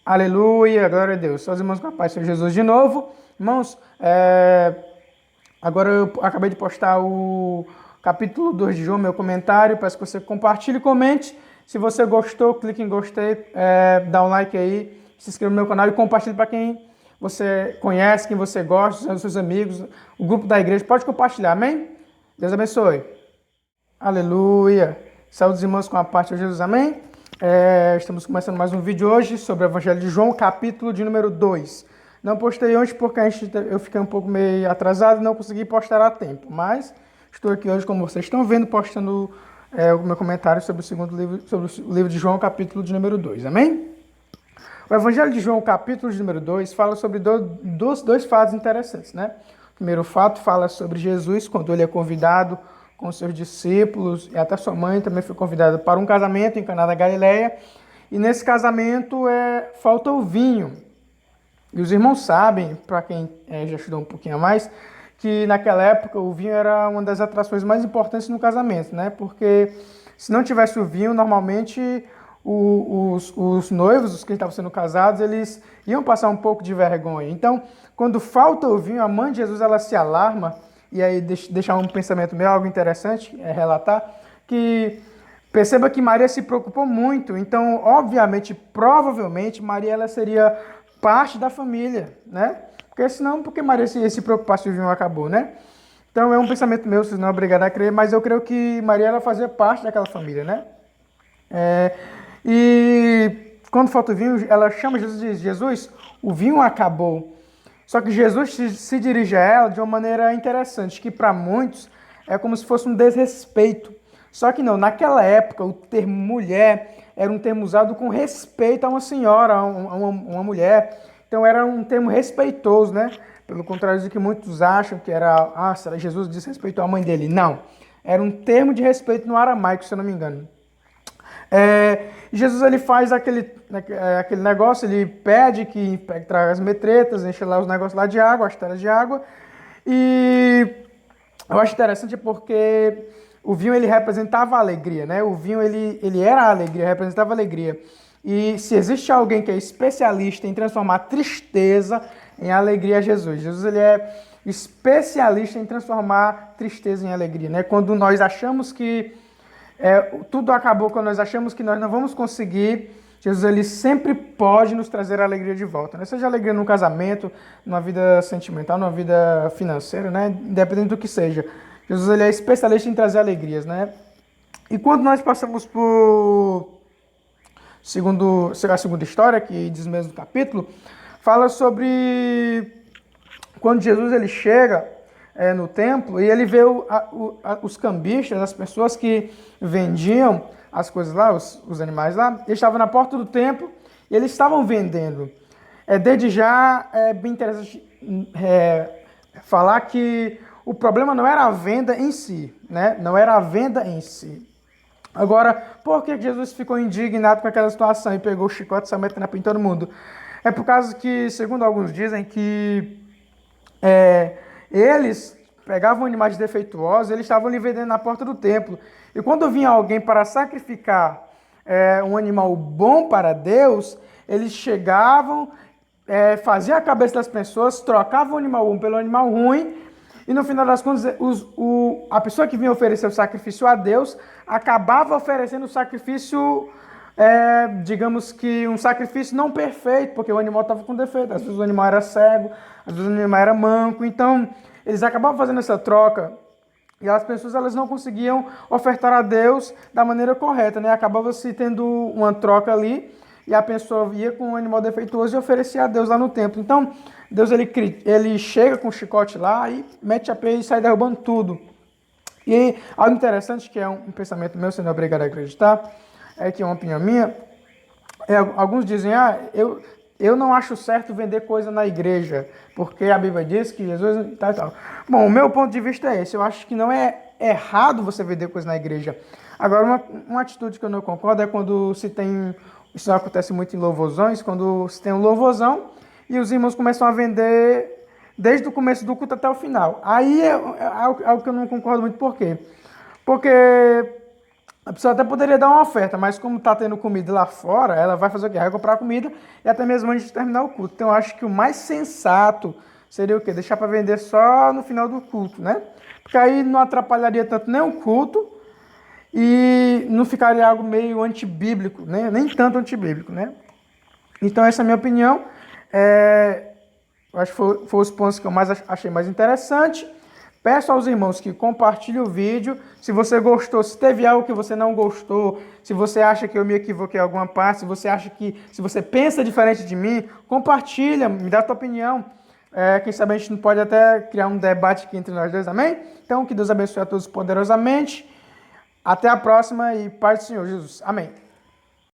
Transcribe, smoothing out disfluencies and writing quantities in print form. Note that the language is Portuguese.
Aleluia, glória a Deus. Só os irmãos com a paz, Senhor Jesus de novo. Irmãos, agora eu acabei de postar o capítulo 2 de João, meu comentário. Peço que você compartilhe e comente. Se você gostou, clique em gostei, dá um like aí, se inscreva no meu canal e compartilhe para quem você conhece, quem você gosta, os seus amigos, o grupo da igreja. Pode compartilhar, amém? Deus abençoe. Aleluia. Saúde, irmãos, com a paz de Jesus, amém? Estamos começando mais um vídeo hoje sobre o Evangelho de João, capítulo de número 2. Não postei ontem porque eu fiquei um pouco meio atrasado e não consegui postar a tempo, mas estou aqui hoje, como vocês estão vendo, postando o meu comentário sobre o segundo livro, sobre o livro de João, capítulo de número 2, amém? O Evangelho de João, capítulo de número 2, fala sobre dois fatos interessantes, né? O primeiro fato fala sobre Jesus, quando ele é convidado com seus discípulos, e até sua mãe também foi convidada para um casamento em Caná da Galileia, e nesse casamento falta o vinho. E os irmãos sabem, para quem já estudou um pouquinho a mais, que naquela época o vinho era uma das atrações mais importantes no casamento, né? Porque se não tivesse o vinho, normalmente os noivos, os que estavam sendo casados, eles iam passar um pouco de vergonha. Então, quando falta o vinho, a mãe de Jesus ela se alarma. E aí deixar um pensamento meu, algo interessante, relatar, que perceba que Maria se preocupou muito. Então, obviamente, provavelmente, Maria ela seria parte da família, né? Porque senão, porque Maria se preocupasse se o vinho acabou, né? Então, é um pensamento meu, vocês não é obrigado a crer, mas eu creio que Maria ela fazia parte daquela família, né? E quando falta o vinho, ela chama Jesus e diz, Jesus, o vinho acabou. Só que Jesus se dirige a ela de uma maneira interessante, que para muitos é como se fosse um desrespeito. Só que não, naquela época o termo mulher era um termo usado com respeito a uma senhora, a uma mulher. Então era um termo respeitoso, né? Pelo contrário do que muitos acham que era, será Jesus desrespeitou a mãe dele. Não, era um termo de respeito no aramaico, se eu não me engano. Jesus ele faz aquele negócio, ele pede que traga as metretas, enche lá os negócios lá de água, as telas de água. E eu acho interessante porque o vinho ele representava a alegria, né? O vinho ele era a alegria, representava a alegria. E se existe alguém que é especialista em transformar tristeza em alegria, é Jesus. Jesus ele é especialista em transformar tristeza em alegria, né? Quando nós achamos que tudo acabou, quando nós achamos que nós não vamos conseguir, Jesus ele sempre pode nos trazer a alegria de volta, né? Seja alegria no casamento, numa vida sentimental, numa vida financeira, né? Independente do que seja. Jesus ele é especialista em trazer alegrias, né? E quando nós passamos por a segunda história, que diz mesmo no capítulo, fala sobre quando Jesus ele chega no templo e ele vê os cambistas, as pessoas que vendiam as coisas lá, os animais lá, eles estavam na porta do templo e eles estavam vendendo. Desde já é bem interessante falar que o problema não era a venda em si, né? Não era a venda em si. Agora, por que Jesus ficou indignado com aquela situação e pegou o chicote e saiu metendo em todo mundo? É por causa que, segundo alguns dizem, que eles pegavam animais defeituosos, eles estavam lhe vendendo na porta do templo. E quando vinha alguém para sacrificar um animal bom para Deus, eles chegavam, faziam a cabeça das pessoas, trocavam o animal bom pelo animal ruim, e no final das contas, a pessoa que vinha oferecer o sacrifício a Deus, acabava oferecendo o sacrifício, digamos que um sacrifício não perfeito, porque o animal estava com defeito. Às vezes o animal era cego, às vezes o animal era manco. Então, eles acabavam fazendo essa troca e as pessoas elas não conseguiam ofertar a Deus da maneira correta, né? Acabava-se tendo uma troca ali e a pessoa ia com um animal defeituoso e oferecia a Deus lá no templo. Então, Deus ele chega com o chicote lá e mete a pé e sai derrubando tudo. E algo interessante, que é um pensamento meu, você não é obrigado a acreditar, que é uma opinião minha, alguns dizem, eu não acho certo vender coisa na igreja, porque a Bíblia diz que Jesus tal e tal. Bom, o meu ponto de vista é esse, eu acho que não é errado você vender coisa na igreja. Agora, uma atitude que eu não concordo é quando se tem, isso acontece muito em louvorzões, quando se tem um louvorzão e os irmãos começam a vender desde o começo do culto até o final. Aí é algo que eu não concordo muito, por quê? Porque A pessoa até poderia dar uma oferta, mas como está tendo comida lá fora, ela vai fazer o quê? Vai comprar comida e até mesmo antes de terminar o culto. Então eu acho que o mais sensato seria o quê? Deixar para vender só no final do culto, né? Porque aí não atrapalharia tanto nem o culto e não ficaria algo meio antibíblico, né? Nem tanto antibíblico, né? Então essa é a minha opinião. Eu acho que foi os pontos que eu mais achei mais interessante. Peço aos irmãos que compartilhem o vídeo. Se você gostou, se teve algo que você não gostou, se você acha que eu me equivoquei em alguma parte, se você pensa diferente de mim, compartilha, me dá a tua opinião. Quem sabe a gente não pode até criar um debate aqui entre nós dois, amém? Então, que Deus abençoe a todos poderosamente. Até a próxima e paz do Senhor Jesus. Amém.